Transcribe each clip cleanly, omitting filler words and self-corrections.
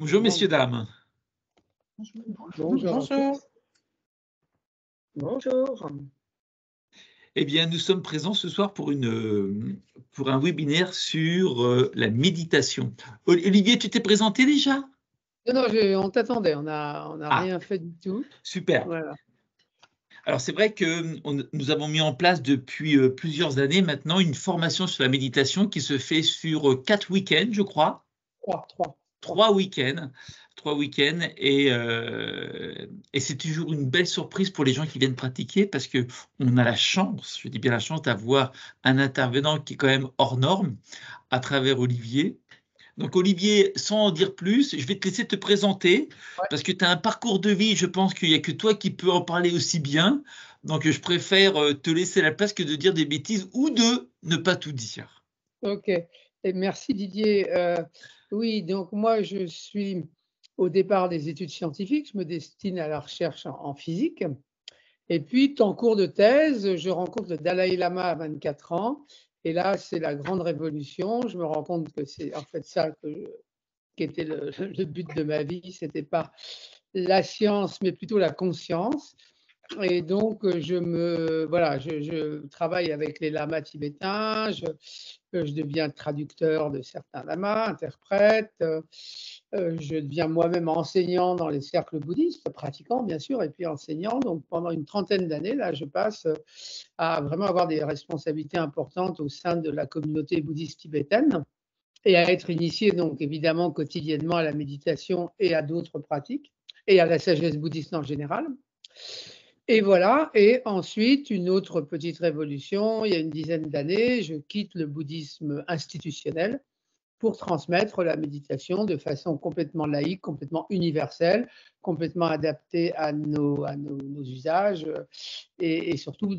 Bonjour, messieurs, dames. Bonjour. Bonjour. Bonjour. Eh bien, nous sommes présents ce soir pour un webinaire sur la méditation. Olivier, tu t'es présenté déjà? Non, on t'attendait, on n'a rien fait du tout. Super. Voilà. Alors, c'est vrai que nous avons mis en place depuis plusieurs années maintenant une formation sur la méditation qui se fait sur 4 week-ends, je crois. 3 week-ends. 3 week-ends et c'est toujours une belle surprise pour les gens qui viennent pratiquer parce qu'on a la chance, je dis bien la chance, d'avoir un intervenant qui est quand même hors norme à travers Olivier. Donc Olivier, sans en dire plus, je vais te laisser te présenter parce que tu as un parcours de vie, je pense qu'il n'y a que toi qui peux en parler aussi bien. Donc je préfère te laisser la place que de dire des bêtises ou de ne pas tout dire. Ok, et merci Didier. Oui, donc moi je suis au départ des études scientifiques, je me destine à la recherche en physique. Et puis, en cours de thèse, je rencontre le Dalai Lama à 24 ans. Et là, c'est la grande révolution. Je me rends compte que c'est en fait ça qui était le but de ma vie. Ce n'était pas la science, mais plutôt la conscience. Et donc, je travaille avec les lamas tibétains, je deviens traducteur de certains lamas, interprète, je deviens moi-même enseignant dans les cercles bouddhistes, pratiquant bien sûr, et puis enseignant. Donc, pendant une trentaine d'années, là, je passe à vraiment avoir des responsabilités importantes au sein de la communauté bouddhiste tibétaine et à être initié, donc évidemment, quotidiennement à la méditation et à d'autres pratiques, et à la sagesse bouddhiste en général. Et voilà, et ensuite, une autre petite révolution, il y a une dizaine d'années, je quitte le bouddhisme institutionnel pour transmettre la méditation de façon complètement laïque, complètement universelle, complètement adaptée à nos usages et surtout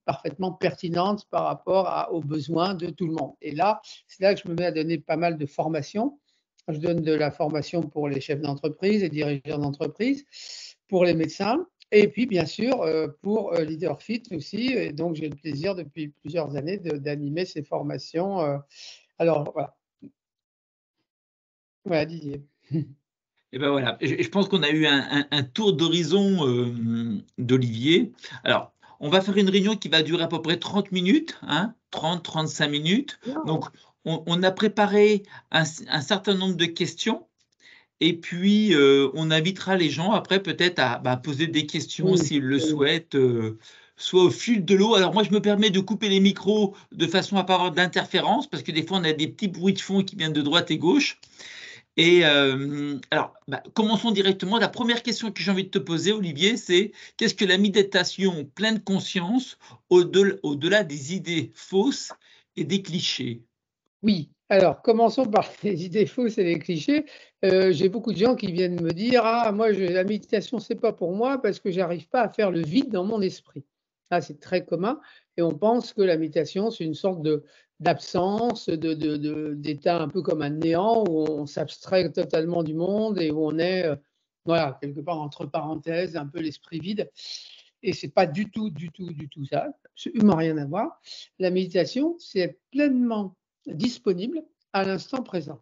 parfaitement pertinente par rapport aux besoins de tout le monde. Et là, c'est là que je me mets à donner pas mal de formations. Je donne de la formation pour les chefs d'entreprise et dirigeants d'entreprise, pour les médecins, et puis, bien sûr, pour LeaderFit aussi. Et donc, j'ai le plaisir depuis plusieurs années d'animer ces formations. Alors, voilà. Voilà, Didier. Et ben voilà, je pense qu'on a eu un tour d'horizon d'Olivier. Alors, on va faire une réunion qui va durer à peu près 30 minutes, 30-35 minutes. Donc, on a préparé un certain nombre de questions. Et puis, on invitera les gens après peut-être à poser des questions s'ils le souhaitent, soit au fil de l'eau. Alors moi, je me permets de couper les micros de façon à ne pas avoir d'interférence, parce que des fois, on a des petits bruits de fond qui viennent de droite et gauche. Et alors, commençons directement. La première question que j'ai envie de te poser, Olivier, c'est qu'est-ce que la méditation pleine conscience au-delà des idées fausses et des clichés? Oui, alors commençons par les idées fausses et les clichés. J'ai beaucoup de gens qui viennent me dire: «Ah moi la méditation c'est pas pour moi parce que j'arrive pas à faire le vide dans mon esprit». Ah, c'est très commun et on pense que la méditation c'est une sorte d'absence, d'état un peu comme un néant où on s'abstrait totalement du monde et où on est, voilà, quelque part entre parenthèses, un peu l'esprit vide, et c'est pas du tout ça, absolument rien à voir. La méditation, c'est être pleinement disponible à l'instant présent.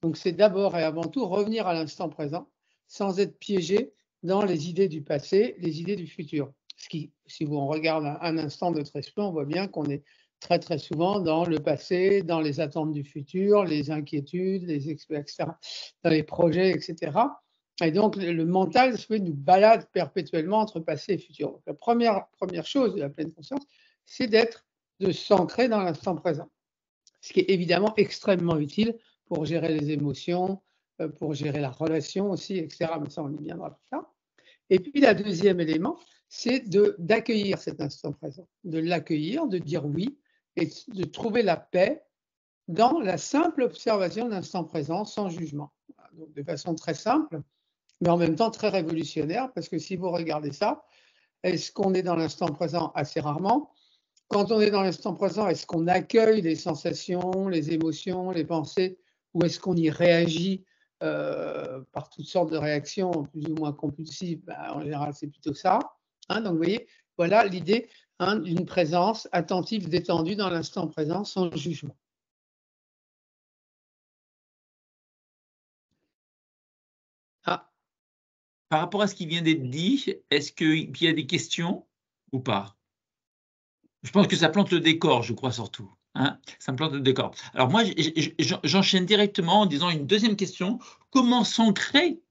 Donc, c'est d'abord et avant tout revenir à l'instant présent sans être piégé dans les idées du passé, les idées du futur. Ce qui, si on regarde un instant notre esprit, on voit bien qu'on est très très souvent dans le passé, dans les attentes du futur, les inquiétudes, les etc., dans les projets, etc. Et donc, le mental nous balade perpétuellement entre passé et futur. Donc, la première chose de la pleine conscience, c'est de s'ancrer dans l'instant présent. Ce qui est évidemment extrêmement utile pour gérer les émotions, pour gérer la relation aussi, etc. Mais ça, on y viendra plus tard. Et puis, le deuxième élément, c'est d'accueillir cet instant présent, de l'accueillir, de dire oui, et de trouver la paix dans la simple observation de l'instant présent, sans jugement. Donc, de façon très simple, mais en même temps très révolutionnaire, parce que si vous regardez ça, est-ce qu'on est dans l'instant présent? Assez rarement. Quand on est dans l'instant présent, est-ce qu'on accueille les sensations, les émotions, les pensées, ou est-ce qu'on y réagit par toutes sortes de réactions plus ou moins compulsives? En général, c'est plutôt ça. Donc, vous voyez, voilà l'idée d'une présence attentive, détendue dans l'instant présent, sans jugement. par rapport à ce qui vient d'être dit, est-ce qu'il y a des questions ou pas? Je pense que ça plante le décor, je crois surtout, hein? Ça me plante le décor. Alors moi, j'enchaîne directement en disant une deuxième question: comment s'ancrer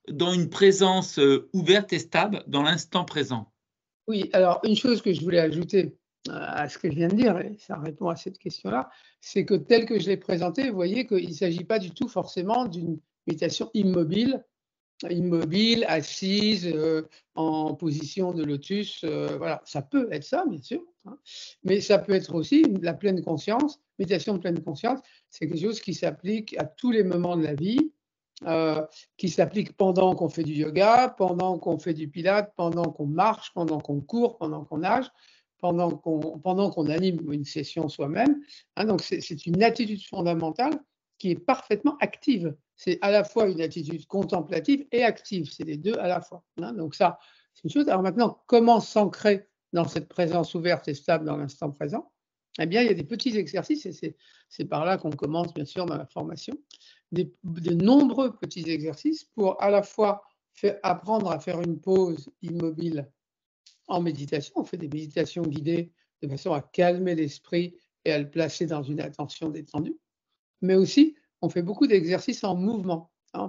dans une présence, ouverte et stable dans l'instant présent? Oui, alors une chose que je voulais ajouter à ce que je viens de dire, et ça répond à cette question-là, c'est que tel que je l'ai présenté, vous voyez qu'il ne s'agit pas du tout forcément d'une méditation immobile, assise, en position de lotus, voilà. Ça peut être ça, bien sûr, hein, mais ça peut être aussi la pleine conscience. Méditation de pleine conscience, c'est quelque chose qui s'applique à tous les moments de la vie, qui s'applique pendant qu'on fait du yoga, pendant qu'on fait du pilates, pendant qu'on marche, pendant qu'on court, pendant qu'on nage, pendant qu'on anime une session soi-même, hein. Donc c'est une attitude fondamentale qui est parfaitement active. C'est à la fois une attitude contemplative et active, c'est les 2 à la fois, hein. Donc ça, c'est une chose. Alors maintenant, comment s'ancrer dans cette présence ouverte et stable dans l'instant présent? Eh bien, il y a des petits exercices et c'est par là qu'on commence bien sûr dans la formation. De nombreux petits exercices pour à la fois apprendre à faire une pause immobile en méditation. On fait des méditations guidées de façon à calmer l'esprit et à le placer dans une attention détendue. Mais aussi, on fait beaucoup d'exercices en mouvement, hein. On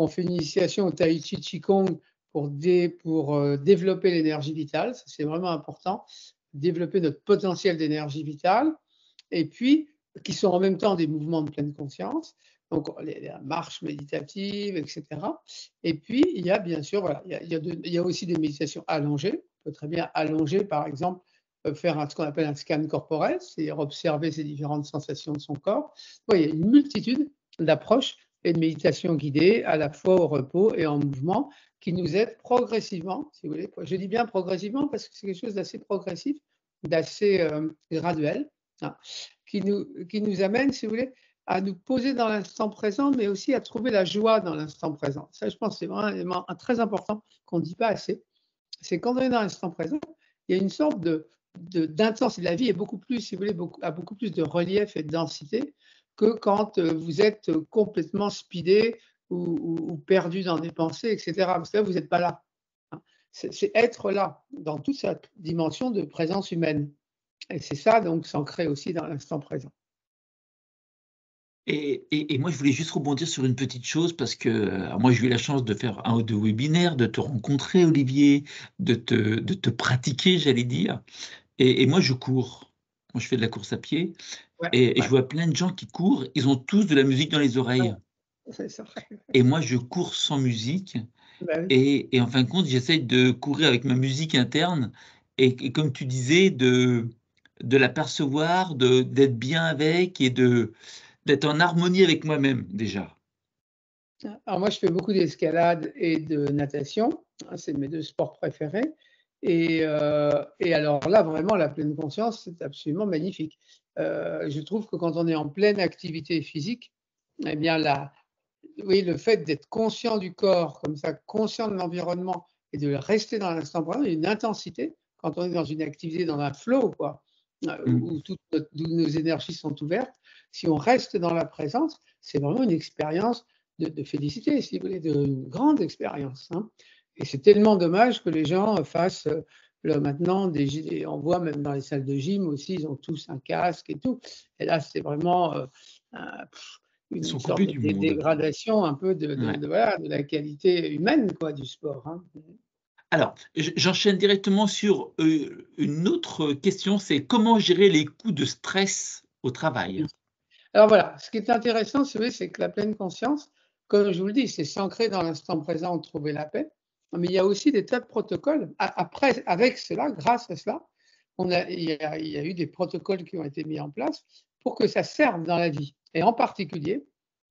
fait une initiation au Tai Chi Qigong pour développer l'énergie vitale. Ça, c'est vraiment important, développer notre potentiel d'énergie vitale et puis qui sont en même temps des mouvements de pleine conscience, donc la marche méditative, et cetera. Et puis, il y a bien sûr, voilà, il y a aussi des méditations allongées. On peut très bien allonger, par exemple, faire ce qu'on appelle un scan corporel, c'est-à-dire observer ces différentes sensations de son corps. Bon, il y a une multitude d'approches et de méditations guidées, à la fois au repos et en mouvement, qui nous aident progressivement, si vous voulez. Je dis bien progressivement parce que c'est quelque chose d'assez progressif, d'assez graduel, hein, qui nous amène, si vous voulez, à nous poser dans l'instant présent, mais aussi à trouver la joie dans l'instant présent. Ça, je pense, c'est vraiment un élément très important qu'on ne dit pas assez. C'est quand on est dans l'instant présent, il y a une sorte d'intensité. La vie est beaucoup plus, si vous voulez, a beaucoup plus de relief et de densité que quand vous êtes complètement speedé ou perdu dans des pensées, etc. Parce que là, vous n'êtes pas là, hein. C'est être là, dans toute sa dimension de présence humaine. Et c'est ça, donc, s'ancrer aussi dans l'instant présent. Et moi, je voulais juste rebondir sur une petite chose parce que, alors moi, j'ai eu la chance de faire un ou 2 webinaires, de te rencontrer, Olivier, de te pratiquer, j'allais dire. Et moi, je cours. Moi, je fais de la course à pied Ouais, et je ouais, vois plein de gens qui courent, ils ont tous de la musique dans les oreilles. ouais, c'est ça. Et moi, je cours sans musique Bah oui. et en fin de compte, j'essaye de courir avec ma musique interne et comme tu disais, de l'apercevoir, d'être bien avec et d'être en harmonie avec moi-même, déjà. Alors moi, je fais beaucoup d'escalade et de natation, hein, c'est mes 2 sports préférés et alors là, vraiment, la pleine conscience, c'est absolument magnifique. Je trouve que quand on est en pleine activité physique, eh bien oui, le fait d'être conscient du corps comme ça, conscient de l'environnement et de rester dans l'instant présent, il y a une intensité quand on est dans une activité, dans un flow quoi, Mmh. où nos énergies sont ouvertes. Si on reste dans la présence, c'est vraiment une expérience de félicité, si vous voulez, une grande expérience, hein. Et c'est tellement dommage que les gens fassent, maintenant on voit même dans les salles de gym aussi, ils ont tous un casque et tout. Et là, c'est vraiment, un Ils une sont sorte coupés de du monde. dégradation un peu Ouais. voilà, de la qualité humaine quoi, du sport, hein. Alors, j'enchaîne directement sur, une autre question, c'est comment gérer les coups de stress au travail? Oui. Alors voilà, ce qui est intéressant, si vous voulez, c'est que la pleine conscience, comme je vous le dis, c'est s'ancrer dans l'instant présent, trouver la paix. Mais il y a aussi des tas de protocoles. Après, avec cela, grâce à cela, il y a eu des protocoles qui ont été mis en place pour que ça serve dans la vie. Et en particulier,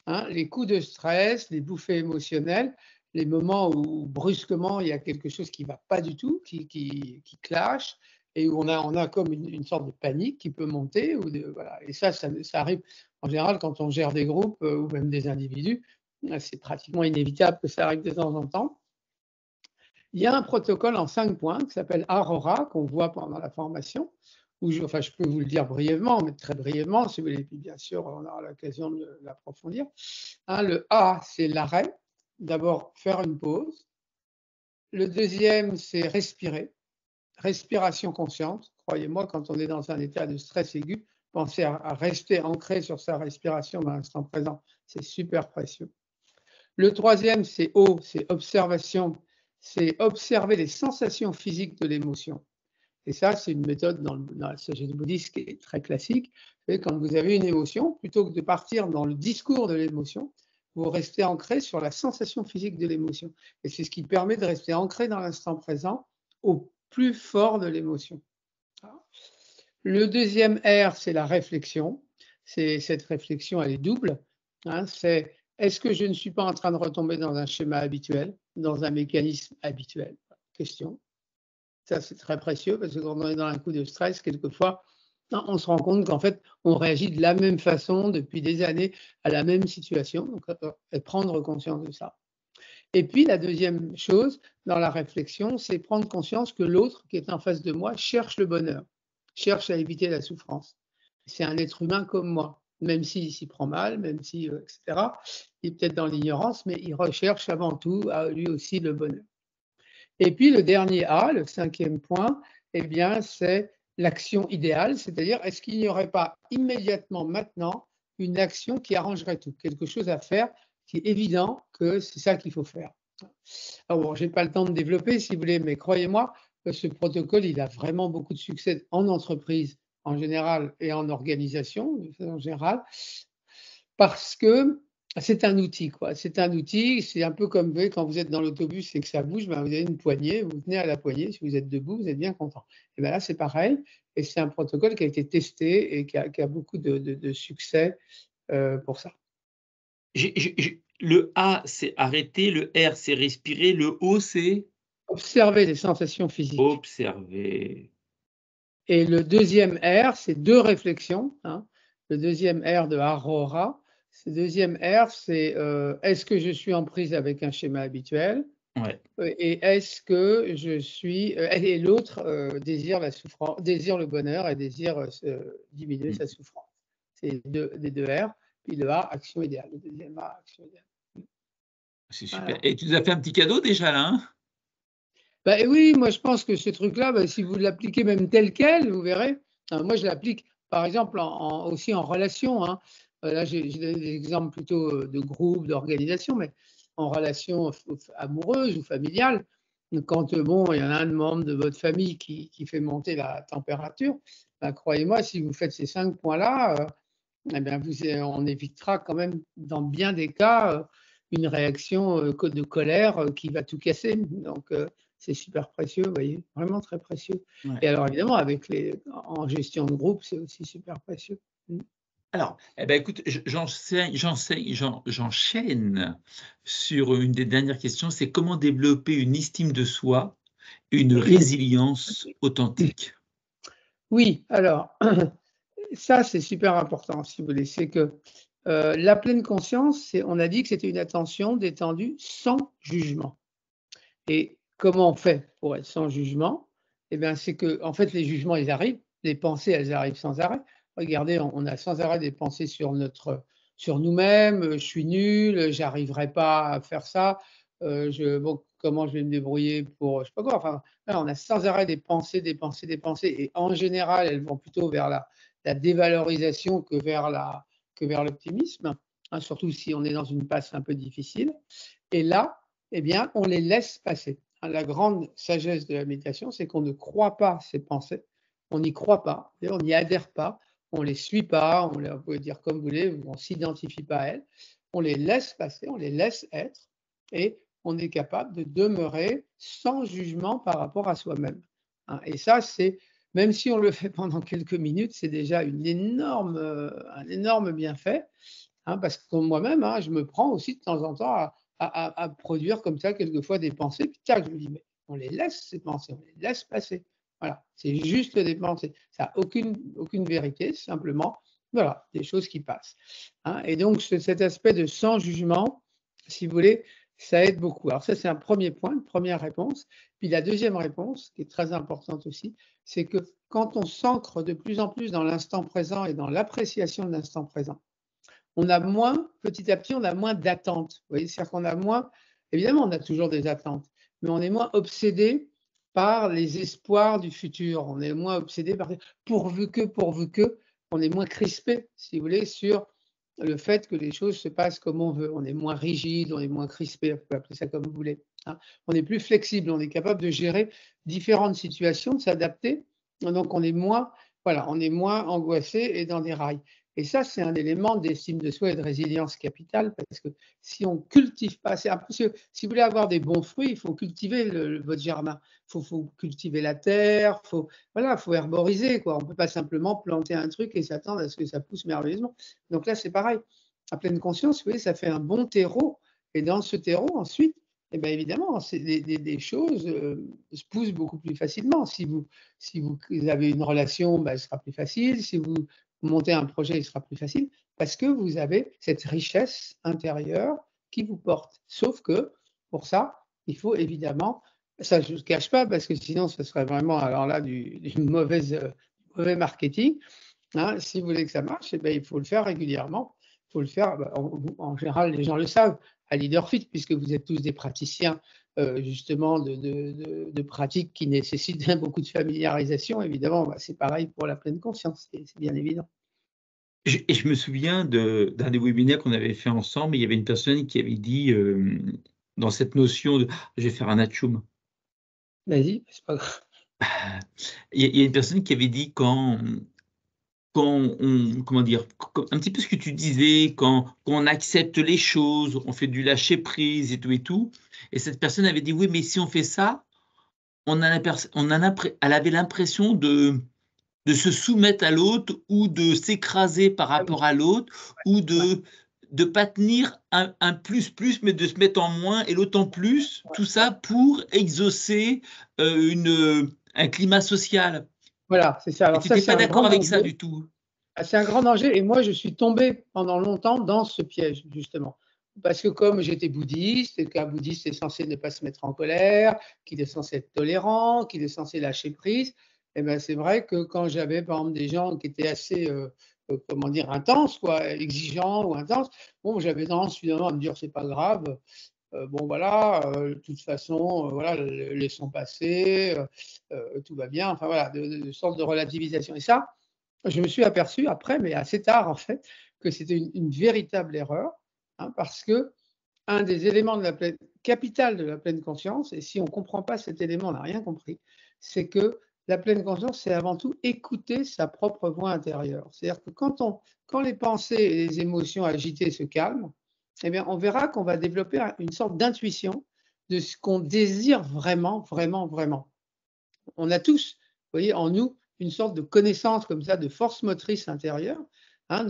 hein, les coups de stress, les bouffées émotionnelles, les moments où brusquement il y a quelque chose qui ne va pas du tout, qui clash, et où on a comme une sorte de panique qui peut monter. Voilà. Et ça arrive en général quand on gère des groupes ou même des individus. C'est pratiquement inévitable que ça arrive de temps en temps. Il y a un protocole en 5 points qui s'appelle Aurora, qu'on voit pendant la formation, enfin, je peux vous le dire brièvement, mais très brièvement, si vous voulez, puis bien sûr, on aura l'occasion de l'approfondir. Hein, le A, c'est l'arrêt, d'abord faire une pause. Le deuxième, c'est respirer. Respiration consciente. Croyez-moi, quand on est dans un état de stress aigu, pensez à rester ancré sur sa respiration dans l'instant présent. C'est super précieux. Le troisième, c'est O, c'est observation. C'est observer les sensations physiques de l'émotion. Et ça, c'est une méthode dans la sagesse bouddhiste qui est très classique. Quand vous avez une émotion, plutôt que de partir dans le discours de l'émotion, vous restez ancré sur la sensation physique de l'émotion. Et c'est ce qui permet de rester ancré dans l'instant présent au plus fort de l'émotion. Le deuxième R, c'est la réflexion. Cette réflexion, elle est double. C'est est-ce que je ne suis pas en train de retomber dans un schéma habituel, dans un mécanisme habituel? Question. Ça, c'est très précieux parce que quand on est dans un coup de stress, quelquefois, on se rend compte qu'en fait, on réagit de la même façon depuis des années à la même situation. Donc, prendre conscience de ça. Et puis, la deuxième chose dans la réflexion, c'est prendre conscience que l'autre qui est en face de moi cherche le bonheur, cherche à éviter la souffrance. C'est un être humain comme moi, même s'il s'y prend mal, même si, etc. Il est peut-être dans l'ignorance, mais il recherche avant tout, lui aussi, le bonheur. Et puis, le dernier A, le cinquième point, eh bien, c'est l'action idéale, c'est-à-dire est-ce qu'il n'y aurait pas immédiatement maintenant une action qui arrangerait tout, quelque chose à faire qui est évident que c'est ça qu'il faut faire. Alors bon, je n'ai pas le temps de développer si vous voulez, mais croyez-moi, ce protocole, il a vraiment beaucoup de succès en entreprise en général et en organisation en général, parce que c'est un outil, quoi. C'est un outil, c'est un peu comme vous voyez, quand vous êtes dans l'autobus et que ça bouge, ben, vous avez une poignée, vous tenez à la poignée, si vous êtes debout, vous êtes bien content. Et bien là, c'est pareil, et c'est un protocole qui a été testé et qui a beaucoup de succès pour ça. Le A, c'est arrêter, le R, c'est respirer, le O, c'est Observer les sensations physiques. observer. Et le deuxième R, c'est deux réflexions. Le deuxième R de Aurora, ce deuxième R, c'est est-ce que je suis en prise avec un schéma habituel? Ouais. Et est-ce que je suis. Et l'autre désire la souffrance, désire le bonheur et désire diminuer sa souffrance. C'est les deux R. Puis le A, action idéale. Le deuxième A, action idéale. C'est super. Voilà. Et tu nous as fait un petit cadeau déjà là, hein? Bah, oui, moi je pense que ce truc-là, bah, si vous l'appliquez même tel quel, vous verrez. Moi je l'applique par exemple aussi en relation. Là j'ai donné des exemples plutôt de groupe, d'organisation, mais en relation amoureuse ou familiale. Quand bon, il y en a un membre de votre famille qui fait monter la température, bah, croyez-moi, si vous faites ces 5 points-là, eh bien, on évitera quand même dans bien des cas une réaction de colère qui va tout casser. Donc, c'est super précieux, vous voyez, vraiment très précieux. Ouais. Et alors, évidemment, en gestion de groupe, c'est aussi super précieux. Alors, eh ben, écoute, j'enchaîne sur une des dernières questions, c'est comment développer une estime de soi, une résilience authentique? Oui, alors, ça, c'est super important, si vous voulez. C'est que la pleine conscience, on a dit que c'était une attention détendue sans jugement. Et comment on fait pour être sans jugement? Eh bien, c'est que, en fait, les jugements, ils arrivent, les pensées, elles arrivent sans arrêt. Regardez, on a sans arrêt des pensées sur nous-mêmes, je suis nul, j'arriverai pas à faire ça, bon, comment je vais me débrouiller pour, je sais pas quoi. Enfin, là, on a sans arrêt des pensées, des pensées, des pensées, et en général, elles vont plutôt vers la dévalorisation que vers l'optimisme, surtout si on est dans une passe un peu difficile. Et là, eh bien, on les laisse passer. La grande sagesse de la méditation, c'est qu'on ne croit pas ces pensées, on n'y croit pas, on n'y adhère pas, on ne les suit pas, vous pouvez dire comme vous voulez, on ne s'identifie pas à elles, on les laisse passer, on les laisse être, et on est capable de demeurer sans jugement par rapport à soi-même. Et ça, même si on le fait pendant quelques minutes, c'est déjà un énorme bienfait, parce que comme moi-même, je me prends aussi de temps en temps à produire comme ça quelquefois des pensées, puis tac, je me dis, mais on les laisse ces pensées, on les laisse passer. Voilà, c'est juste des pensées. Ça n'a aucune vérité, simplement, voilà, des choses qui passent. Et donc, cet aspect de sans jugement, si vous voulez, ça aide beaucoup. Alors ça, c'est un premier point, une première réponse. Puis la deuxième réponse, qui est très importante aussi, c'est que quand on s'ancre de plus en plus dans l'instant présent et dans l'appréciation de l'instant présent, on a moins, petit à petit, on a moins d'attente. Vous voyez, c'est-à-dire qu'on a moins Évidemment, on a toujours des attentes, mais on est moins obsédé par les espoirs du futur. On est moins obsédé par pourvu que, on est moins crispé, si vous voulez, sur le fait que les choses se passent comme on veut. On est moins rigide, on est moins crispé, vous pouvez appeler ça comme vous voulez, hein. On est plus flexible, on est capable de gérer différentes situations, de s'adapter. Donc on est moins, voilà, on est moins angoissé et dans des rails. Et ça, c'est un élément d'estime de soi et de résilience capitale, parce que si on ne cultive pas, si vous voulez avoir des bons fruits, il faut cultiver votre jardin. Il faut cultiver la terre, voilà, faut herboriser, quoi. On ne peut pas simplement planter un truc et s'attendre à ce que ça pousse merveilleusement. Donc là, c'est pareil. À pleine conscience, vous voyez, ça fait un bon terreau. Et dans ce terreau, ensuite, eh bien, évidemment, des choses se poussent beaucoup plus facilement. Si vous avez une relation, ben, elle sera plus facile. Si vous montez un projet, il sera plus facile, parce que vous avez cette richesse intérieure qui vous porte. Sauf que, pour ça, il faut évidemment, ça je ne le cache pas, parce que sinon ce serait vraiment, alors là, du mauvais marketing, hein. Si vous voulez que ça marche, eh bien, il faut le faire régulièrement. Il faut le faire, en général, les gens le savent, à LeaderFit, puisque vous êtes tous des praticiens justement de pratiques qui nécessitent beaucoup de familiarisation. Évidemment, c'est pareil pour la pleine conscience, c'est bien évident. Et je me souviens d'un des webinaires qu'on avait fait ensemble, il y avait une personne qui avait dit, dans cette notion de: «Je vais faire un atchoum». Vas-y, c'est pas grave. Il y a une personne qui avait dit quand on, comment dire? Un petit peu ce que tu disais, quand on accepte les choses, on fait du lâcher prise et tout et cette personne avait dit: «Oui, mais si on fait ça, elle avait l'impression de se soumettre à l'autre ou de s'écraser par Ah oui, rapport à l'autre ou ouais, de pas tenir un plus, mais de se mettre en moins et l'autre en plus, ouais, tout ça ouais. pour exaucer, un climat social». Voilà, c'est ça. Et Alors tu ça, étais c'est pas un d'accord grand avec ça danger. du tout? Ah, c'est un grand danger et moi, je suis tombée pendant longtemps dans ce piège, justement. Parce que comme j'étais bouddhiste et qu'un bouddhiste est censé ne pas se mettre en colère, qu'il est censé être tolérant, qu'il est censé lâcher prise, et ben, c'est vrai que quand j'avais, par exemple, des gens qui étaient assez, comment dire, intenses, quoi, exigeants ou intenses, bon, j'avais tendance finalement à me dire: «C'est pas grave, bon voilà, de toute façon, voilà, laissons passer, tout va bien». Enfin voilà, de sorte de relativisation et ça, je me suis aperçu après, mais assez tard en fait, que c'était une véritable erreur, hein, parce qu'un des éléments de la pleine capital de la pleine conscience, et si on ne comprend pas cet élément, on n'a rien compris, c'est que la pleine conscience, c'est avant tout écouter sa propre voix intérieure. C'est-à-dire que quand les pensées et les émotions agitées se calment, eh bien, on verra qu'on va développer une sorte d'intuition de ce qu'on désire vraiment, vraiment, vraiment. On a tous, vous voyez, en nous, une sorte de connaissance comme ça, de force motrice intérieure, hein,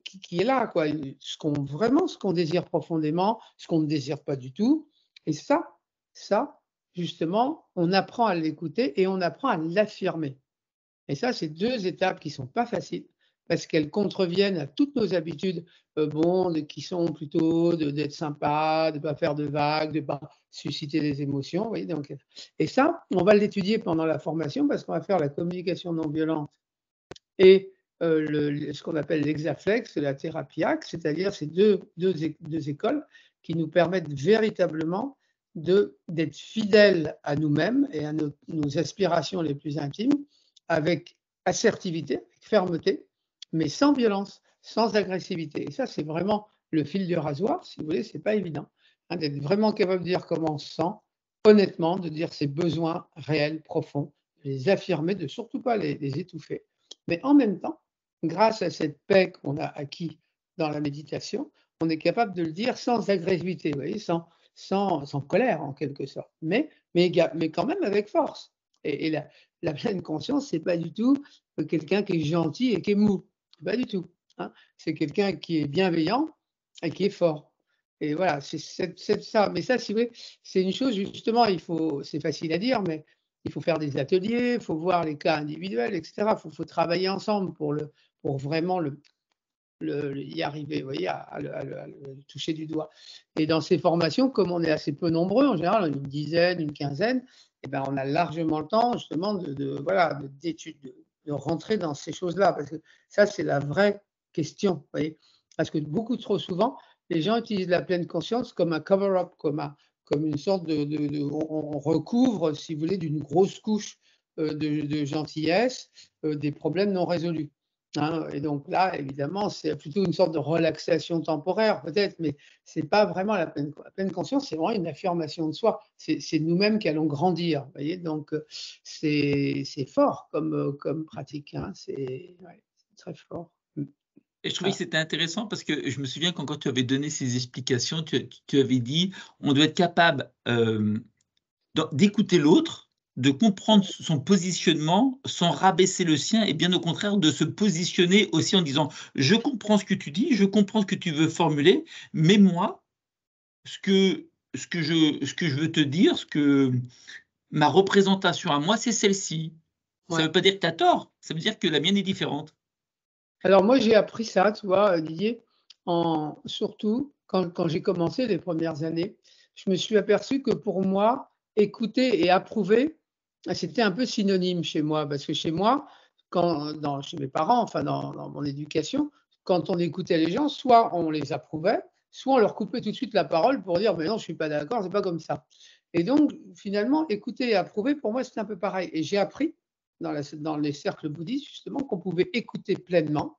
qui est là, quoi. Ce qu'on désire profondément, ce qu'on ne désire pas du tout. Et ça, justement, on apprend à l'écouter et on apprend à l'affirmer. Et ça, c'est 2 étapes qui sont pas faciles parce qu'elles contreviennent à toutes nos habitudes, bon, qui sont plutôt d'être sympa, de ne pas faire de vagues, de ne pas susciter des émotions, vous voyez? Donc, et ça, on va l'étudier pendant la formation parce qu'on va faire la communication non violente et ce qu'on appelle l'exaflex, la thérapie ACT, c'est-à-dire ces deux écoles qui nous permettent véritablement d'être fidèles à nous-mêmes et à nos aspirations les plus intimes avec assertivité, avec fermeté, mais sans violence, sans agressivité. Et ça, c'est vraiment le fil du rasoir, si vous voulez, c'est pas évident, hein, d'être vraiment capable de dire comment on se sent, honnêtement, de dire ses besoins réels, profonds, de les affirmer, de surtout pas les étouffer. Mais en même temps, grâce à cette paix qu'on a acquis dans la méditation, on est capable de le dire sans agressivité, vous voyez, sans colère en quelque sorte, mais quand même avec force. Et la pleine conscience, c'est pas du tout quelqu'un qui est gentil et qui est mou, pas du tout, hein. C'est quelqu'un qui est bienveillant et qui est fort. Et voilà, c'est ça. Mais ça, si vous voulez, c'est une chose justement, c'est facile à dire, mais il faut faire des ateliers, il faut voir les cas individuels, et cetera. Il faut travailler ensemble pour vraiment y arriver, vous voyez, à le toucher du doigt. Et dans ces formations, comme on est assez peu nombreux, en général, une dizaine, une quinzaine, eh ben, on a largement le temps justement voilà, d'études, de rentrer dans ces choses-là, parce que ça, c'est la vraie question, vous voyez. Parce que beaucoup trop souvent, les gens utilisent la pleine conscience comme un cover-up, comme une sorte on recouvre, si vous voulez, d'une grosse couche de gentillesse des problèmes non résolus. Hein. Et donc là, évidemment, c'est plutôt une sorte de relaxation temporaire, peut-être, mais ce n'est pas vraiment la pleine conscience, c'est vraiment une affirmation de soi. C'est nous-mêmes qui allons grandir. Vous voyez, donc c'est fort comme pratique. Hein. C'est très fort. Et je trouvais que Voilà. c'était intéressant parce que je me souviens quand tu avais donné ces explications, tu avais dit on doit être capable d'écouter l'autre, de comprendre son positionnement sans rabaisser le sien et bien au contraire de se positionner aussi en disant je comprends ce que tu dis, je comprends ce que tu veux formuler, mais moi, ce que je veux te dire, ma représentation à moi, c'est celle-ci. Ça ne Ouais. veut pas dire que tu as tort, ça veut dire que la mienne est différente. Alors moi, j'ai appris ça, tu vois, Didier, surtout quand j'ai commencé les premières années, je me suis aperçu que pour moi, écouter et approuver, c'était un peu synonyme chez moi. Parce que chez moi, chez mes parents, enfin dans mon éducation, quand on écoutait les gens, soit on les approuvait, soit on leur coupait tout de suite la parole pour dire mais non, je ne suis pas d'accord, c'est pas comme ça. Et donc finalement, écouter et approuver, pour moi, c'était un peu pareil. Et j'ai appris dans les cercles bouddhistes, justement, qu'on pouvait écouter pleinement.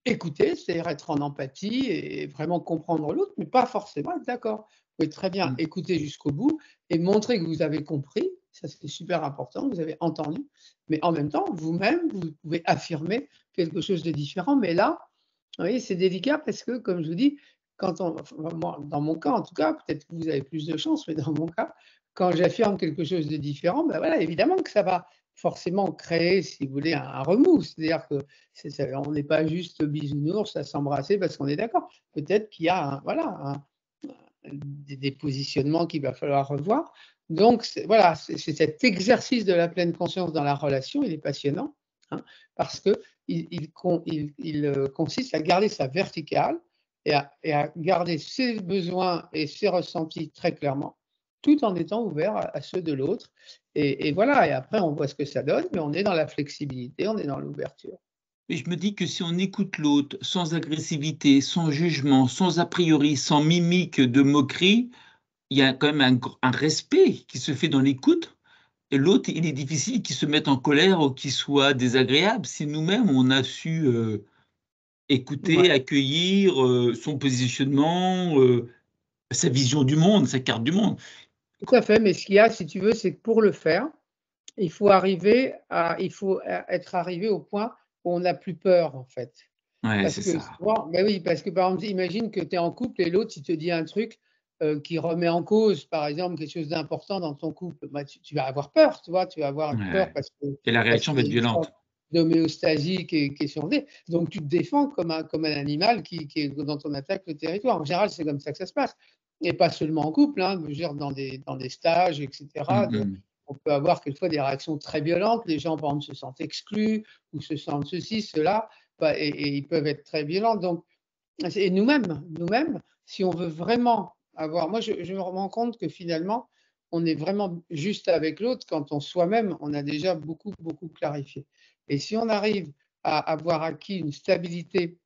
Écouter, c'est-à-dire être en empathie et vraiment comprendre l'autre, mais pas forcément être d'accord. Vous pouvez très bien Mmh. écouter jusqu'au bout et montrer que vous avez compris, ça c'est super important, que vous avez entendu, mais en même temps, vous-même, vous pouvez affirmer quelque chose de différent. Mais là, vous voyez, c'est délicat parce que, comme je vous dis, enfin, moi, dans mon cas en tout cas, peut-être que vous avez plus de chance, mais dans mon cas, quand j'affirme quelque chose de différent, ben voilà, évidemment que ça va forcément créer, si vous voulez, un remous. C'est-à-dire que on n'est pas juste bisounours à s'embrasser parce qu'on est d'accord. Peut-être qu'il y a des positionnements qu'il va falloir revoir. Donc, voilà, c'est cet exercice de la pleine conscience dans la relation, il est passionnant, hein, parce qu'il consiste à garder sa verticale et à garder ses besoins et ses ressentis très clairement, tout en étant ouvert à ceux de l'autre. Et voilà, et après, on voit ce que ça donne, mais on est dans la flexibilité, on est dans l'ouverture. Et je me dis que si on écoute l'autre sans agressivité, sans jugement, sans a priori, sans mimique de moquerie, il y a quand même un respect qui se fait dans l'écoute. Et l'autre, il est difficile qu'il se mette en colère ou qu'il soit désagréable. Si nous-mêmes, on a su écouter, Ouais. accueillir son positionnement, sa vision du monde, sa carte du monde. Tout à fait, mais ce qu'il y a, si tu veux, c'est que pour le faire, il faut être arrivé au point où on n'a plus peur, en fait. Ouais, Parce c'est que ça. souvent, ben oui, parce que par exemple, imagine que tu es en couple et l'autre, il te dit un truc qui remet en cause, par exemple, quelque chose d'important dans ton couple. Bah, tu vas avoir peur, tu vois, tu vas avoir peur Ouais. parce Et la parce réaction va qu'il y être a une sorte violente. d'homéostasie qui est survenue. Donc tu te défends comme un animal dont on attaque le territoire. En général, c'est comme ça que ça se passe. Et pas seulement en couple, hein, je veux dire, dans des stages, etc. Mmh. On peut avoir quelquefois des réactions très violentes. Les gens, par exemple, se sentent exclus ou se sentent ceci, cela, bah, et ils peuvent être très violents. Donc, et nous-mêmes, si on veut vraiment avoir, moi, je me rends compte que finalement, on est vraiment juste avec l'autre quand soi-même, on a déjà beaucoup, beaucoup clarifié. Et si on arrive à avoir acquis une stabilité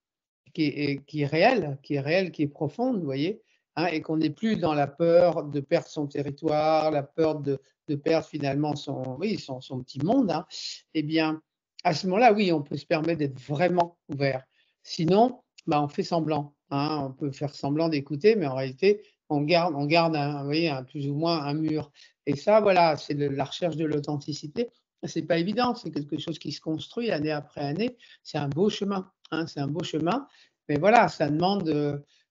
qui est réelle, qui est profonde, vous voyez, hein, et qu'on n'est plus dans la peur de perdre son territoire, la peur de perdre finalement son petit monde, hein, eh bien, à ce moment-là, oui, on peut se permettre d'être vraiment ouvert. Sinon, bah, on fait semblant, hein, on peut faire semblant d'écouter, mais en réalité, on garde vous voyez, plus ou moins un mur. Et ça, voilà, c'est la recherche de l'authenticité. C'est pas évident, c'est quelque chose qui se construit année après année. C'est un beau chemin, hein, c'est un beau chemin. Mais voilà, ça demande,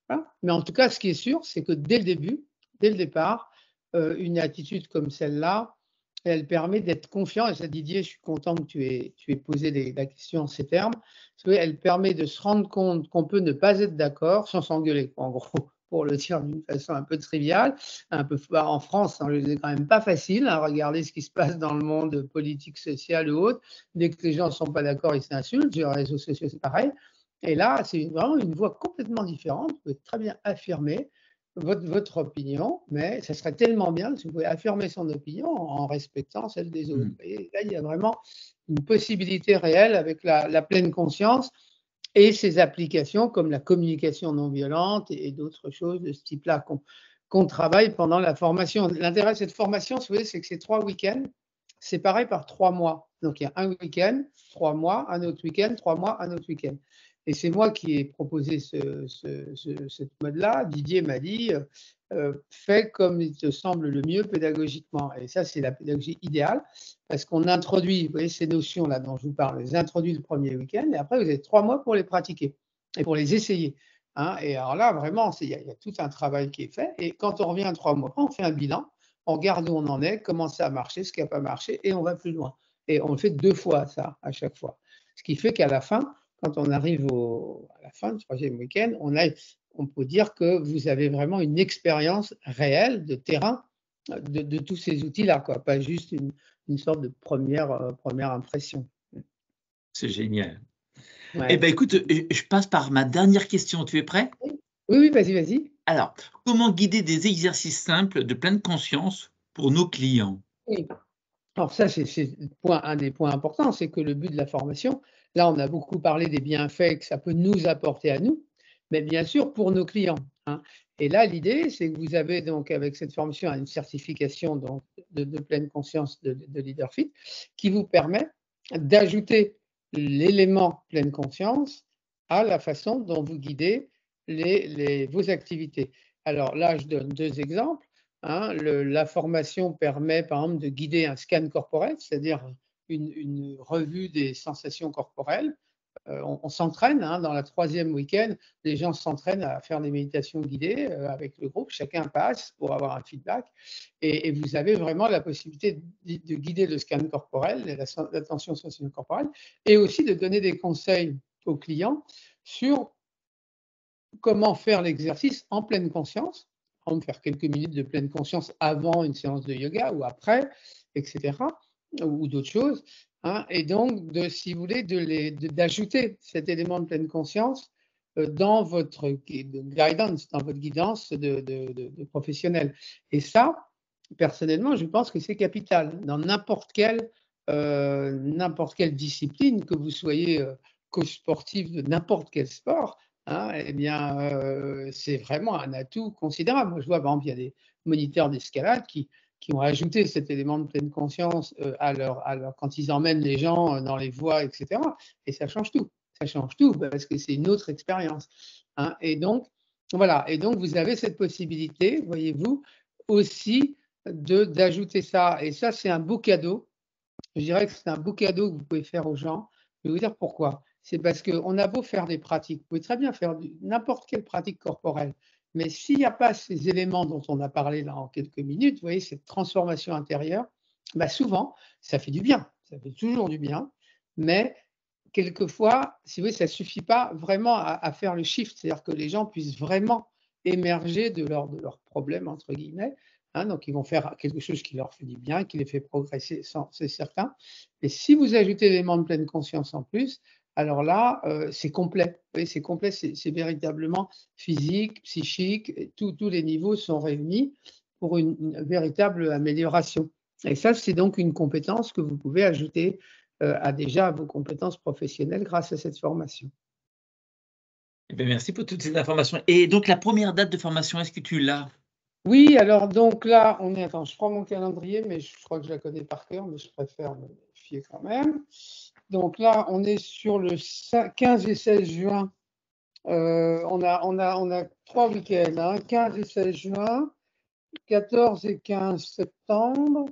voilà. Mais en tout cas, ce qui est sûr, c'est que dès le début, dès le départ, une attitude comme celle-là, elle permet d'être confiant. Et ça, Didier, je suis content que tu aies posé la question en ces termes. Parce qu'elle permet de se rendre compte qu'on peut ne pas être d'accord sans s'engueuler, en gros, pour le dire d'une façon un peu triviale. En France, hein, c'est quand même pas facile à regarder ce qui se passe dans le monde politique, social ou autre. Dès que les gens ne sont pas d'accord, ils s'insultent. Sur les réseaux sociaux, c'est pareil. Et là, c'est vraiment une voix complètement différente. Vous pouvez très bien affirmer votre opinion, mais ça serait tellement bien si vous pouvez affirmer son opinion en respectant celle des autres. Mmh. Et là, il y a vraiment une possibilité réelle avec la pleine conscience. et ces applications comme la communication non violente et d'autres choses de ce type-là qu'on travaille pendant la formation. L'intérêt de cette formation, si vous voulez, c'est que c'est 3 week-ends séparés par 3 mois. Donc, il y a un week-end, 3 mois, un autre week-end, 3 mois, un autre week-end. Et c'est moi qui ai proposé cette mode-là. Didier m'a dit, fais comme il te semble le mieux pédagogiquement. Et ça, c'est la pédagogie idéale, parce qu'on introduit, vous voyez, ces notions-là dont je vous parle, les introduit le premier week-end, et après, vous avez 3 mois pour les pratiquer et pour les essayer. Hein. Et alors là, vraiment, il y a tout un travail qui est fait. Et quand on revient 3 mois, on fait un bilan, on regarde où on en est, comment ça a marché, ce qui n'a pas marché, et on va plus loin. Et on le fait 2 fois, ça, à chaque fois. Ce qui fait qu'à la fin, quand on arrive à la fin du 3e week-end, on peut dire que vous avez vraiment une expérience réelle de terrain de tous ces outils-là, quoi, pas juste une sorte de première impression. C'est génial. Ouais. Eh bien, écoute, je passe par ma dernière question. Tu es prêt? Oui, oui, vas-y, vas-y. Alors, comment guider des exercices simples de pleine conscience pour nos clients? Oui. Alors ça, c'est un des points importants, c'est que le but de la formation, là, on a beaucoup parlé des bienfaits que ça peut nous apporter à nous, mais bien sûr pour nos clients, hein. Et là, l'idée, c'est que vous avez donc avec cette formation une certification donc de pleine conscience de leadership qui vous permet d'ajouter l'élément pleine conscience à la façon dont vous guidez vos activités. Alors là, je donne 2 exemples. Hein, la formation permet, par exemple, de guider un scan corporel, c'est-à-dire une revue des sensations corporelles. On s'entraîne, hein, dans la 3e week-end, les gens s'entraînent à faire des méditations guidées avec le groupe, chacun passe pour avoir un feedback, et vous avez vraiment la possibilité de guider le scan corporel, l'attention aux sensations corporelles, et aussi de donner des conseils aux clients sur comment faire l'exercice en pleine conscience, par exemple faire quelques minutes de pleine conscience avant une séance de yoga ou après, etc., ou d'autres choses, hein, et donc, si vous voulez, d'ajouter cet élément de pleine conscience dans votre guidance, dans votre guidance de professionnel. Et ça, personnellement, je pense que c'est capital dans n'importe quelle discipline, que vous soyez coach sportif de n'importe quel sport. Hein, eh bien, c'est vraiment un atout considérable. Moi, je vois, par exemple, il y a des moniteurs d'escalade qui ont ajouté cet élément de pleine conscience quand ils emmènent les gens dans les voies, etc. Et ça change tout. Ça change tout parce que c'est une autre expérience. Hein. Et donc, voilà. Et donc, vous avez cette possibilité, voyez-vous, aussi d'ajouter ça. Et ça, c'est un beau cadeau. Je dirais que c'est un beau cadeau que vous pouvez faire aux gens. Je vais vous dire pourquoi. C'est parce qu'on a beau faire des pratiques, vous pouvez très bien faire n'importe quelle pratique corporelle, mais s'il n'y a pas ces éléments dont on a parlé là en quelques minutes, vous voyez, cette transformation intérieure, bah souvent, ça fait du bien, ça fait toujours du bien, mais quelquefois, si vous voulez, ça ne suffit pas vraiment à faire le shift, c'est-à-dire que les gens puissent vraiment émerger de leurs problèmes, entre guillemets. Hein, donc, ils vont faire quelque chose qui leur fait du bien, qui les fait progresser, c'est certain. Et si vous ajoutez l'élément de pleine conscience en plus, alors là, c'est complet. Vous voyez, c'est complet, c'est véritablement physique, psychique, tous les niveaux sont réunis pour une véritable amélioration. Et ça, c'est donc une compétence que vous pouvez ajouter à vos compétences professionnelles grâce à cette formation. Eh bien, merci pour toutes ces informations. Et donc, la première date de formation, est-ce que tu l'as? Oui, alors donc là, attends, je prends mon calendrier, mais je crois que je la connais par cœur, mais je préfère me fier quand même. Donc là, on est sur le 15 et 16 juin. On a 3 week-ends, hein, 15 et 16 juin, 14 et 15 septembre,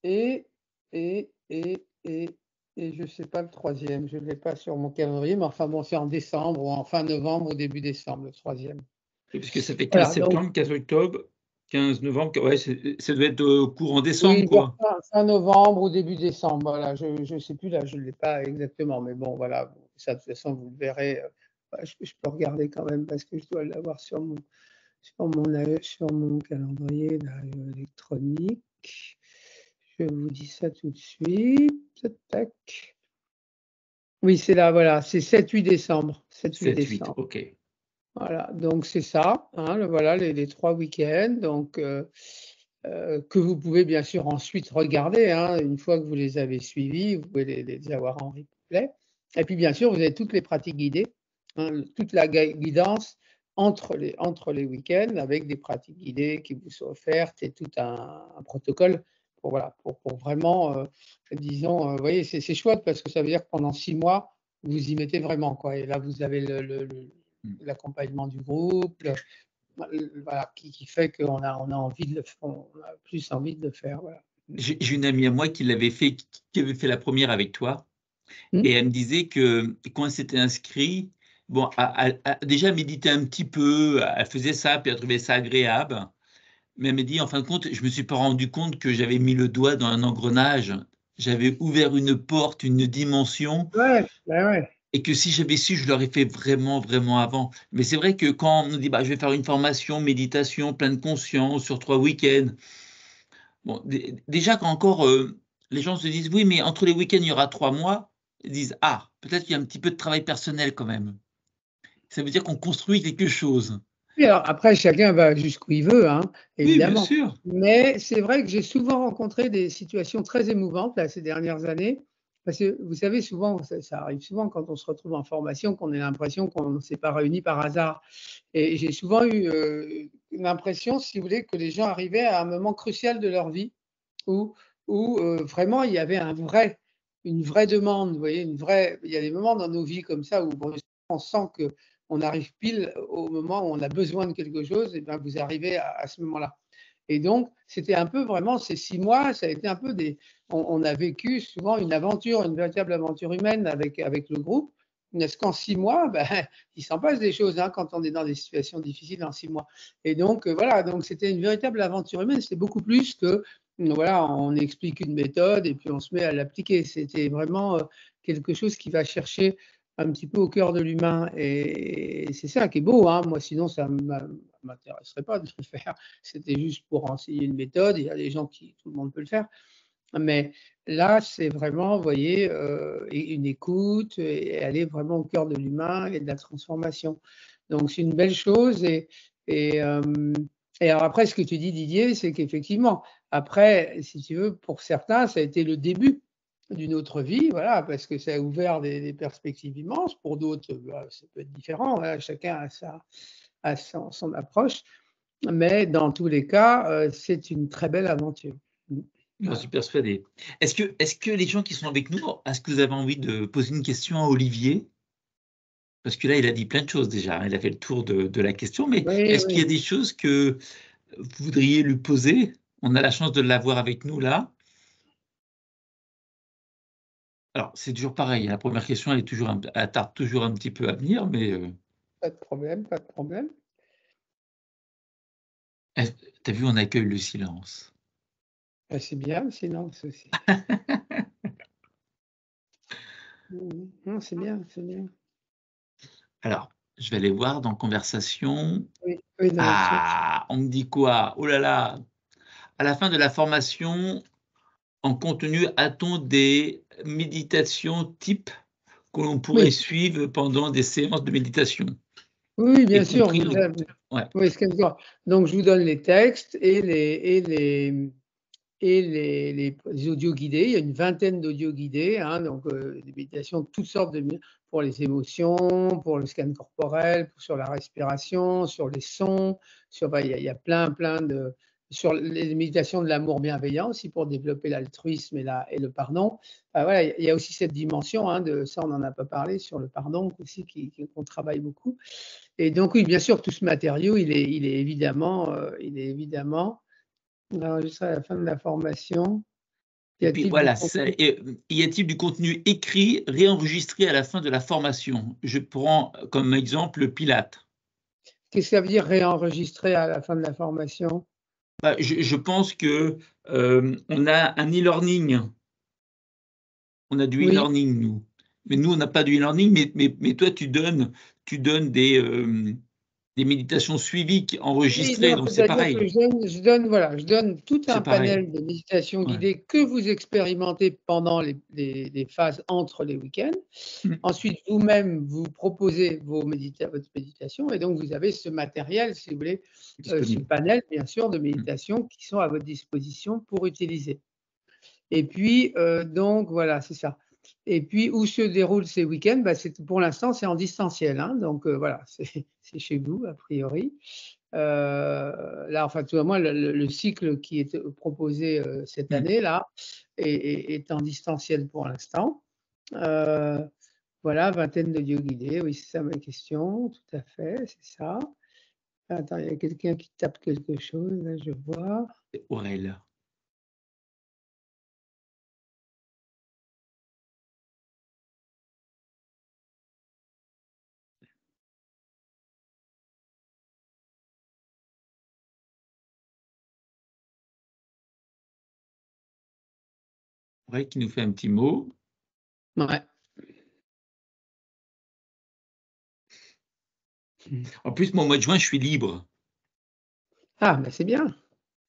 et, et, et, et, et je ne sais pas le 3e, je ne l'ai pas sur mon calendrier, mais enfin bon, c'est en décembre ou en fin novembre ou début décembre, le 3e. Oui, puisque ça fait 15 Voilà, donc septembre, 15 octobre, 15 novembre, ouais, ça doit être courant décembre, oui, vers quoi. fin novembre ou début décembre, voilà, je ne sais plus, là, je ne l'ai pas exactement, mais bon, voilà, ça, de toute façon, vous le verrez. Je peux regarder quand même parce que je dois l'avoir sur mon calendrier là, électronique. Je vous dis ça tout de suite. Tac. Oui, c'est là, voilà, c'est 7-8 décembre. 7-8 7-8, décembre. OK. Voilà, donc c'est ça, hein, voilà les 3 week-ends, donc que vous pouvez bien sûr ensuite regarder, hein, une fois que vous les avez suivis, vous pouvez les avoir en replay. Et puis, bien sûr, vous avez toutes les pratiques guidées, hein, toute la guidance entre les week-ends avec des pratiques guidées qui vous sont offertes et tout un protocole pour, voilà, pour vraiment, disons, vous voyez, c'est chouette parce que ça veut dire que pendant 6 mois, vous y mettez vraiment, quoi. Et là, vous avez l'accompagnement du groupe, voilà, qui fait qu'on a envie de on a plus envie de le faire, voilà. J'ai une amie à moi qui avait fait la première avec toi, Mmh. et elle me disait que quand elle s'était inscrite, bon, déjà méditer un petit peu, elle faisait ça, puis elle trouvait ça agréable. Mais elle m'a dit, en fin de compte, je me suis pas rendu compte que j'avais mis le doigt dans un engrenage. J'avais ouvert une porte, une dimension, Ouais, bah, ouais. et que si j'avais su, je l'aurais fait vraiment, vraiment avant. Mais c'est vrai que quand on nous dit, bah, je vais faire une formation, méditation, pleine conscience, sur 3 week-ends. Bon, déjà, quand encore les gens se disent, oui, mais entre les week-ends, il y aura 3 mois, ils disent, ah, peut-être qu'il y a un petit peu de travail personnel quand même. Ça veut dire qu'on construit quelque chose. Oui, alors après, chacun va jusqu'où il veut, hein, Oui, bien évidemment. sûr. Mais c'est vrai que j'ai souvent rencontré des situations très émouvantes là, ces dernières années. Parce que vous savez, souvent, ça arrive souvent quand on se retrouve en formation, qu'on ait l'impression qu'on ne s'est pas réunis par hasard. Et j'ai souvent eu l'impression, si vous voulez, que les gens arrivaient à un moment crucial de leur vie où, vraiment il y avait une vraie demande. Vous voyez, il y a des moments dans nos vies comme ça où on sent que on arrive pile au moment où on a besoin de quelque chose, et bien vous arrivez à ce moment-là. Et donc, c'était un peu vraiment ces 6 mois, ça a été un peu on a vécu souvent une aventure, une véritable aventure humaine avec le groupe. N'est-ce qu'en 6 mois, ben, il s'en passe des choses, hein, quand on est dans des situations difficiles en 6 mois. Et donc, voilà, donc c'était une véritable aventure humaine. C'était beaucoup plus que, voilà, on explique une méthode et puis on se met à l'appliquer. C'était vraiment quelque chose qui va chercher un petit peu au cœur de l'humain. Et c'est ça qui est beau, hein. Moi, sinon, ça ne m'intéresserait pas de le faire. C'était juste pour enseigner une méthode. Il y a des gens tout le monde peut le faire. Mais là, c'est vraiment, vous voyez, une écoute et aller vraiment au cœur de l'humain et de la transformation. Donc, c'est une belle chose. Et, et alors après, ce que tu dis, Didier, c'est qu'effectivement, après, si tu veux, pour certains, ça a été le début d'une autre vie, voilà, parce que ça a ouvert des perspectives immenses. Pour d'autres, bah, ça peut être différent, voilà, chacun a son approche. Mais dans tous les cas, c'est une très belle aventure. J'en suis Voilà. persuadé. Est-ce que les gens qui sont avec nous, est-ce que vous avez envie de poser une question à Olivier? Parce que là, il a dit plein de choses déjà, hein. Il a fait le tour de la question, mais Oui, est-ce qu'il y a oui. des choses que vous voudriez lui poser? On a la chance de l'avoir avec nous là. Alors, c'est toujours pareil, hein, la première question, elle tarde toujours un petit peu à venir, mais Pas de problème, pas de problème. tu as vu, on accueille le silence. Bah, c'est bien le silence aussi. Non, c'est bien, c'est bien. Alors, je vais aller voir dans conversation. Oui, oui, dans le chat. Ah, on me dit quoi? Oh là là! À la fin de la formation en contenu, a-t-on des méditations type que l'on pourrait Oui, suivre pendant des séances de méditation? oui, Y bien sûr, compris vous le avez ouais, oui, donc je vous donne les textes et les audios guidés. Il y a une vingtaine d'audios guidés, hein, donc des méditations de toutes sortes pour les émotions, pour le scan corporel, sur la respiration, sur les sons, bah, il y a plein de sur les méditations de l'amour bienveillant aussi pour développer l'altruisme et le pardon. Voilà, il y a aussi cette dimension, hein, ça on n'en a pas parlé, sur le pardon aussi qu'on travaille beaucoup. Et donc oui, bien sûr, tout ce matériau, il est évidemment enregistré à la fin de la formation. Y et puis a-t-il du voilà, contenu? y a-t-il du contenu écrit réenregistré à la fin de la formation? Je prends comme exemple le Pilates. Qu'est-ce que ça veut dire réenregistrer à la fin de la formation? Bah, je pense que, on a un e-learning, on a du Oui, e-learning nous. Mais nous, on n'a pas du e-learning, mais toi, tu donnes des méditations suivies qui oui, enregistrées, non, donc c'est c'est-à-dire que pareil, je donne tout un c'est pareil. panel de méditation Ouais. guidée que vous expérimentez pendant les phases entre les week-ends. Mmh, Ensuite, vous-même, vous proposez votre méditation et donc vous avez ce matériel, si vous voulez, ce disponible. panel, bien sûr, de Mmh. méditation qui sont à votre disposition pour utiliser. Et puis, donc voilà, c'est ça. Et puis, où se déroulent ces week-ends? Bah, pour l'instant, c'est en distanciel, hein, donc voilà, c'est chez vous, a priori. Là, enfin, tu vois, moi, le cycle qui est proposé cette année-là est en distanciel pour l'instant. Voilà, vingtaine d'audio guidés, oui, c'est ça ma question, tout à fait, c'est ça. Attends, il y a quelqu'un qui tape quelque chose, là, je vois. Aurel. Aurel qui nous fait un petit mot. Ouais. En plus, moi, au mois de juin, je suis libre. Ah, bah, c'est bien.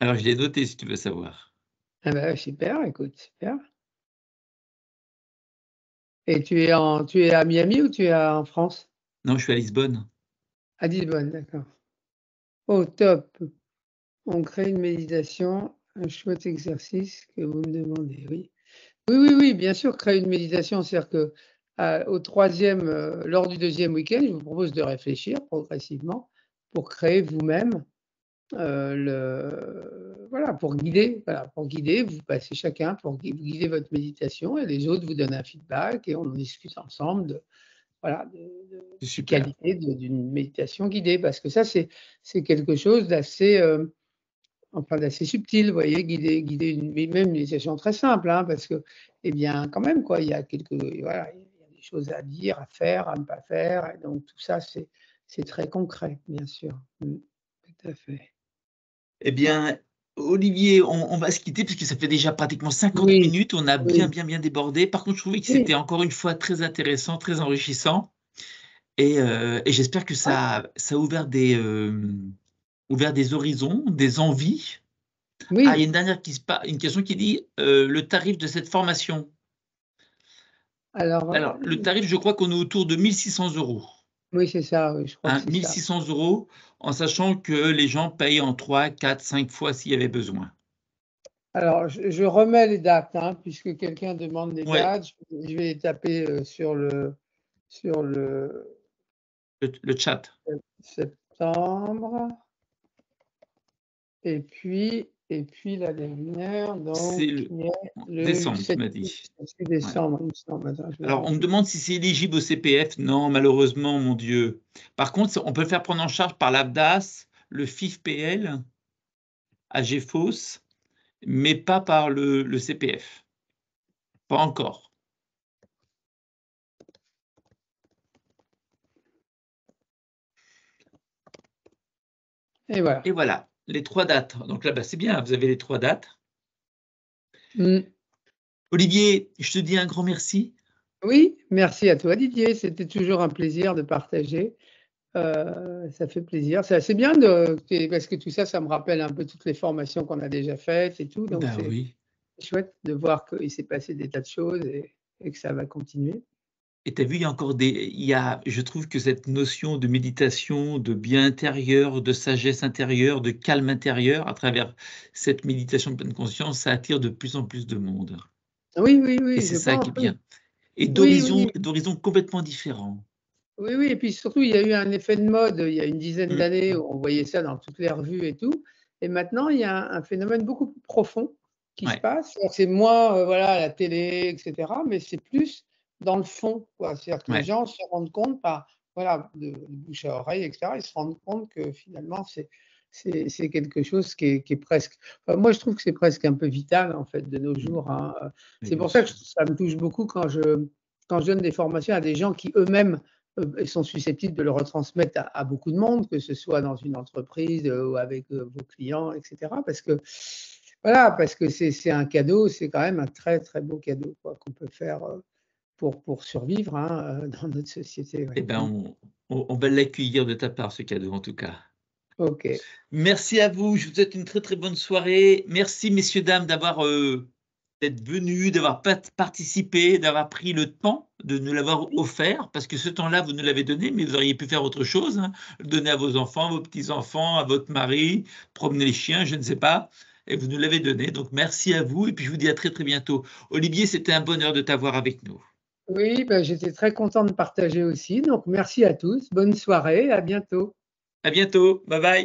Alors, je l'ai noté si tu veux savoir. Ah bah, super, écoute, super. Et tu es à Miami ou tu es en France? Non, je suis à Lisbonne. À Lisbonne, d'accord. Oh, top. On crée une méditation, un chouette exercice que vous me demandez, oui. Oui, oui, oui, bien sûr, créer une méditation, c'est-à-dire que, au 3e, lors du 2e week-end, je vous propose de réfléchir progressivement pour créer vous-même, pour guider, vous passez chacun pour guider votre méditation et les autres vous donnent un feedback et on en discute ensemble C'est des super. qualités d'une méditation guidée. Parce que ça, c'est quelque chose d'assez, enfin d'assez subtil, vous voyez? Guider mais même une méditation très simple, hein, parce que, eh bien, quand même, quoi, il y a voilà, il y a des choses à dire, à faire, à ne pas faire et donc tout ça, c'est très concret, bien sûr. Tout à fait. Eh bien, Olivier, on va se quitter parce que ça fait déjà pratiquement 50 Oui, minutes. On a bien, oui, bien, bien débordé. Par contre, je trouvais que oui, c'était encore une fois très intéressant, très enrichissant. Et j'espère que ouais. ça a ouvert des horizons, des envies. Ah, il y a Oui, une dernière une question qui dit le tarif de cette formation. alors, Alors, le tarif, je crois qu'on est autour de 1 600 €. oui, c'est ça, oui, je crois que Hein, c'est 1 ça. 600 €, en sachant que les gens payent en 3, 4, 5 fois s'il y avait besoin. Alors, je remets les dates, hein, puisque quelqu'un demande les Ouais, dates. Je vais les taper, sur le le chat. septembre et puis la dernière, C'est donc, le qui est le décembre, tu 7 m'as dit. Ouais. décembre, il me semble. Attends, je vais Alors, on me vérifier. demande si c'est éligible au CPF. Non, malheureusement, mon Dieu. Par contre, on peut le faire prendre en charge par l'AFDAS, le FIF-PL, AGFOS, mais pas par le CPF. Pas encore. Et voilà. Et voilà, les 3 dates. Donc là, bah, c'est bien, vous avez les 3 dates. Mmh. Olivier, je te dis un grand merci. Oui, merci à toi Didier, c'était toujours un plaisir de partager. Ça fait plaisir. C'est bien parce que tout ça, ça me rappelle un peu toutes les formations qu'on a déjà faites et tout, donc Ben c'est oui. chouette de voir qu'il s'est passé des tas de choses et que ça va continuer. Et tu as vu, il y a encore je trouve que cette notion de méditation, de bien intérieur, de sagesse intérieure, de calme intérieur, à travers cette méditation de pleine conscience, ça attire de plus en plus de monde. Oui, oui, Et oui, c'est je ça qui pense, est oui. bien. Et Oui, oui. d'horizons complètement différents. Oui, oui et puis surtout, il y a eu un effet de mode, il y a une dizaine Mmh. d'années où on voyait ça dans toutes les revues et tout et maintenant il y a un phénomène beaucoup plus profond qui se Ouais, passe. C'est-à-dire que c'est moins, voilà, à la télé et cetera, mais c'est plus dans le fond, quoi. C'est-à-dire que les ouais. gens se rendent compte par voilà, de bouche à oreille et cetera, ils se rendent compte que finalement c'est quelque chose qui est presque enfin moi je trouve que c'est presque un peu vital en fait de nos Mmh. jours, hein, Mais c'est bien pour ça que sûr. ça me touche beaucoup quand je donne des formations à des gens qui eux-mêmes sont susceptibles de le retransmettre à beaucoup de monde, que ce soit dans une entreprise, ou avec, vos clients et cetera. Parce que voilà, parce que c'est un cadeau, c'est quand même un très, très beau cadeau quoi qu'on peut faire, pour survivre, hein, dans notre société, Eh ouais. ben, on va l'accueillir de ta part, ce cadeau, en tout cas. OK. Merci à vous, je vous souhaite une très, très bonne soirée. Merci messieurs, dames d'être venus, d'avoir participé, d'avoir pris le temps de nous l'avoir Oui, offert, parce que ce temps-là, vous nous l'avez donné, mais vous auriez pu faire autre chose, hein. Le donner à vos enfants, vos petits-enfants, à votre mari, promener les chiens, je ne sais pas. et vous nous l'avez donné. Donc, merci à vous et puis je vous dis à très très bientôt. Olivier, c'était un bonheur de t'avoir avec nous. Oui, ben, j'étais très content de partager aussi. Donc, merci à tous. Bonne soirée. À bientôt. À bientôt. Bye bye.